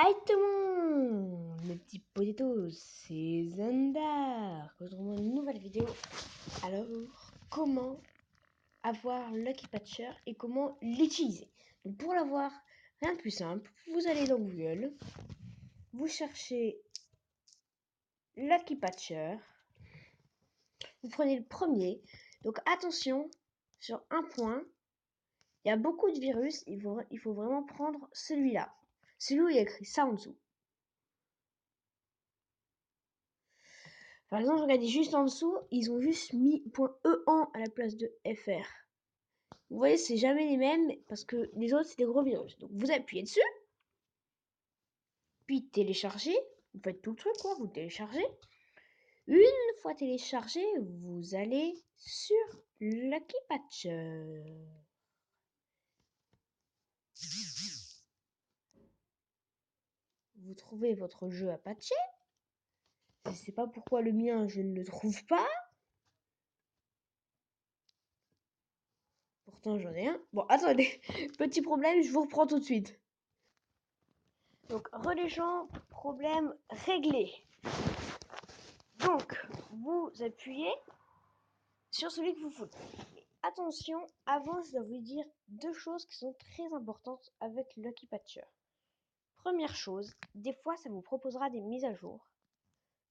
Hi tout le monde, mes petits potatoes, c'est Zandar. Retrouvons une nouvelle vidéo. Alors, comment avoir Lucky Patcher et comment l'utiliser. Donc pour l'avoir, rien de plus simple, vous allez dans Google, vous cherchez Lucky Patcher, vous prenez le premier. Donc attention, sur un point, il y a beaucoup de virus, il faut vraiment prendre celui-là. Celui où il y a écrit ça en dessous. Par exemple, regardez juste en dessous, ils ont juste mis .e1 à la place de fr. Vous voyez, c'est jamais les mêmes parce que les autres, c'est des gros virus. Donc, vous appuyez dessus, puis téléchargez. Vous faites tout le truc, quoi. Vous téléchargez. Une fois téléchargé, vous allez sur Lucky Patcher. Vous trouvez votre jeu à patcher. Je ne sais pas pourquoi le mien, je ne le trouve pas. Pourtant, j'en ai un. Bon, attendez. Petit problème, je vous reprends tout de suite. Donc, religion, problème réglé. Donc, vous appuyez sur celui que vous voulez. Mais attention, avant, je dois vous dire deux choses qui sont très importantes avec Lucky Patcher. Première chose, des fois, ça vous proposera des mises à jour.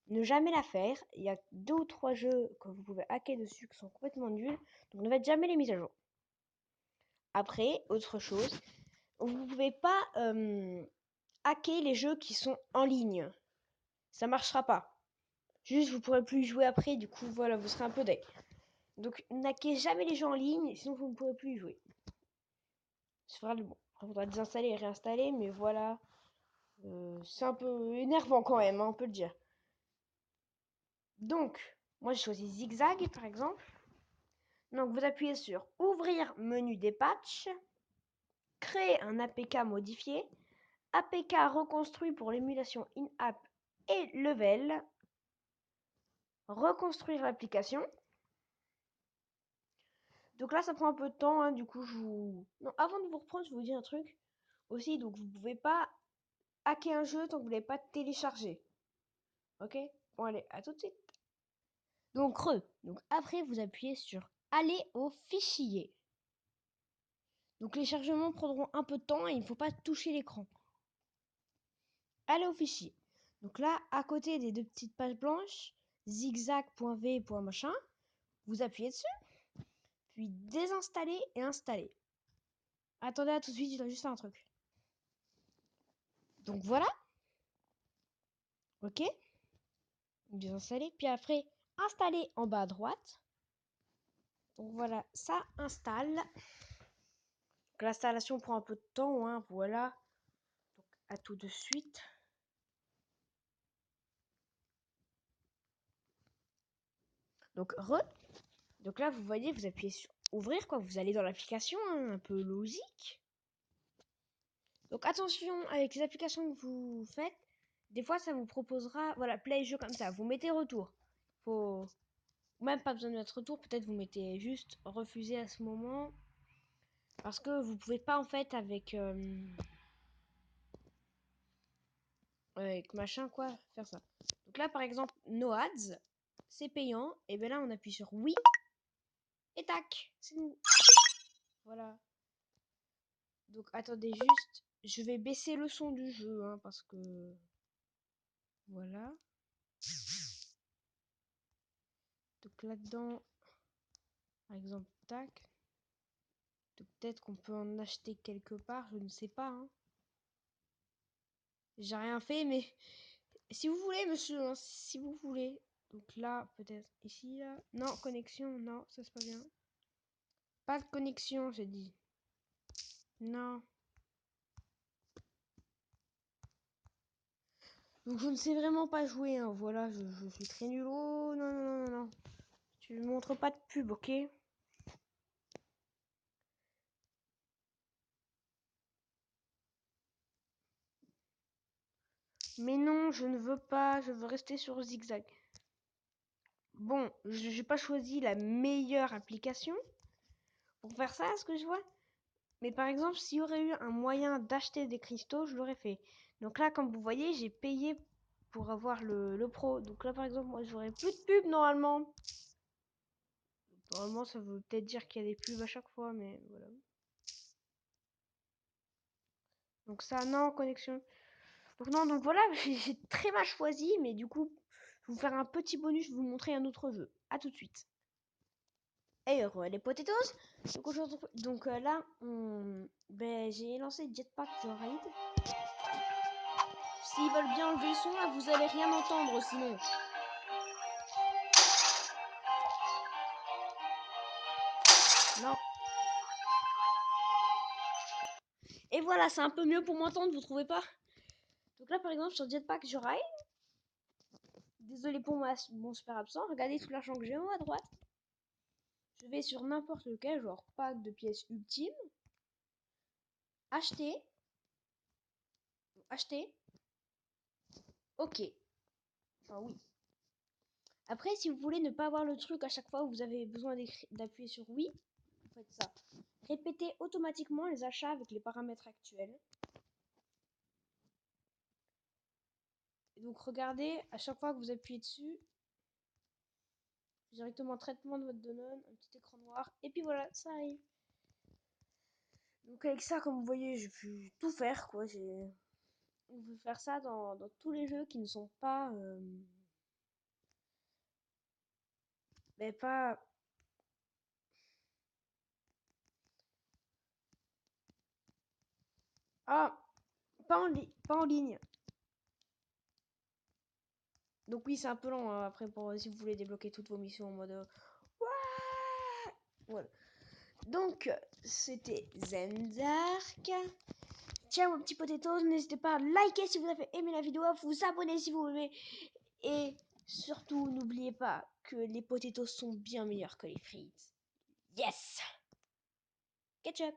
Ne jamais la faire. Il y a 2 ou 3 jeux que vous pouvez hacker dessus qui sont complètement nuls. Donc, ne faites jamais les mises à jour. Après, autre chose, vous ne pouvez pas hacker les jeux qui sont en ligne. Ça marchera pas. Juste, vous pourrez plus y jouer après, du coup, voilà, vous serez un peu deck. Donc, n'hackez jamais les jeux en ligne, sinon vous ne pourrez plus y jouer. C'est vraiment bon. Après, il faudra désinstaller et réinstaller, mais voilà. C'est un peu énervant quand même, hein, on peut le dire. Donc, moi j'ai choisi Zigzag, par exemple. Donc, vous appuyez sur Ouvrir menu des patchs, créer un APK modifié, APK reconstruit pour l'émulation in-app et level, reconstruire l'application. Donc là, ça prend un peu de temps, hein, du coup, Non, avant de vous reprendre, je vais vous dire un truc aussi. Donc, vous pouvez pas hacker un jeu tant que vous l'avez pas téléchargé. Ok? Bon, allez, à tout de suite. Donc, Donc, après, vous appuyez sur Aller au fichier. Donc, les chargements prendront un peu de temps et il ne faut pas toucher l'écran. Aller au fichier. Donc là, à côté des deux petites pages blanches, zigzag.v, machin, vous appuyez dessus, puis désinstaller et installer. Attendez, à tout de suite, je dois juste faire un truc. Donc voilà. Ok. Désinstaller. Puis après, installer en bas à droite. Donc voilà, ça installe. Donc l'installation prend un peu de temps, hein, voilà. Donc à tout de suite. Donc Donc là, vous voyez, vous appuyez sur ouvrir, quoi. Vous allez dans l'application, hein, un peu logique. Donc attention avec les applications que vous faites. Des fois, ça vous proposera, voilà, play jeu comme ça. Vous mettez retour. Faut même pas besoin de mettre retour. Peut-être vous mettez juste refuser à ce moment. Parce que vous pouvez pas en fait avec machin quoi faire ça. Donc là par exemple no ads, c'est payant. Et bien là on appuie sur oui. Et tac, c'est nous. Voilà. Donc attendez juste, je vais baisser le son du jeu hein, parce que voilà. Donc là-dedans, par exemple, tac. Peut-être qu'on peut en acheter quelque part, je ne sais pas. Hein. J'ai rien fait, mais si vous voulez, monsieur, hein, si vous voulez. Donc là, peut-être ici, là. Non, connexion, non, ça c'est pas bien. Pas de connexion, j'ai dit. Non. Donc je ne sais vraiment pas jouer, hein. Voilà, je suis très nul. Oh non, non, non, non, non. Tu ne montres pas de pub, ok? Mais non, je ne veux pas, je veux rester sur Zigzag. Bon, je n'ai pas choisi la meilleure application pour faire ça, ce que je vois. Mais par exemple, s'il y aurait eu un moyen d'acheter des cristaux, je l'aurais fait. Donc là, comme vous voyez, j'ai payé pour avoir le pro. Donc là, par exemple, moi, j'aurais plus de pub normalement. Normalement, ça veut peut-être dire qu'il y a des pubs à chaque fois, mais voilà. Donc ça, non, connexion. Donc non, donc voilà, j'ai très mal choisi, mais du coup, je vais vous faire un petit bonus, je vais vous montrer un autre jeu. À tout de suite. Et les potatoes. Donc là, j'ai lancé Jetpack Joyride. S'ils veulent bien enlever le son, là, vous allez rien entendre sinon. Non. Et voilà, c'est un peu mieux pour m'entendre, vous trouvez pas? Donc là, par exemple, sur Jetpack Joyride, désolé pour moi, mon super absent, regardez tout l'argent que j'ai en haut à droite. Je vais sur n'importe lequel, genre pack de pièces ultimes. Acheter. Acheter. Ok. Enfin oui. Après, si vous voulez ne pas avoir le truc à chaque fois où vous avez besoin d'appuyer sur oui, vous faites ça. Répétez automatiquement les achats avec les paramètres actuels. Et donc regardez, à chaque fois que vous appuyez dessus, directement traitement de votre données, un petit écran noir, et puis voilà, ça arrive. Donc avec ça, comme vous voyez, j'ai pu tout faire, quoi. On peut faire ça dans tous les jeux qui ne sont pas... mais pas... Ah, pas en ligne. Donc oui, c'est un peu long, hein, après, pour si vous voulez débloquer toutes vos missions en mode... ouais, voilà. Donc, c'était Zendark. Ciao, mon petit potatoes. N'hésitez pas à liker si vous avez aimé la vidéo, à vous abonner si vous voulez. Et surtout, n'oubliez pas que les potatoes sont bien meilleurs que les frites. Yes! Ketchup!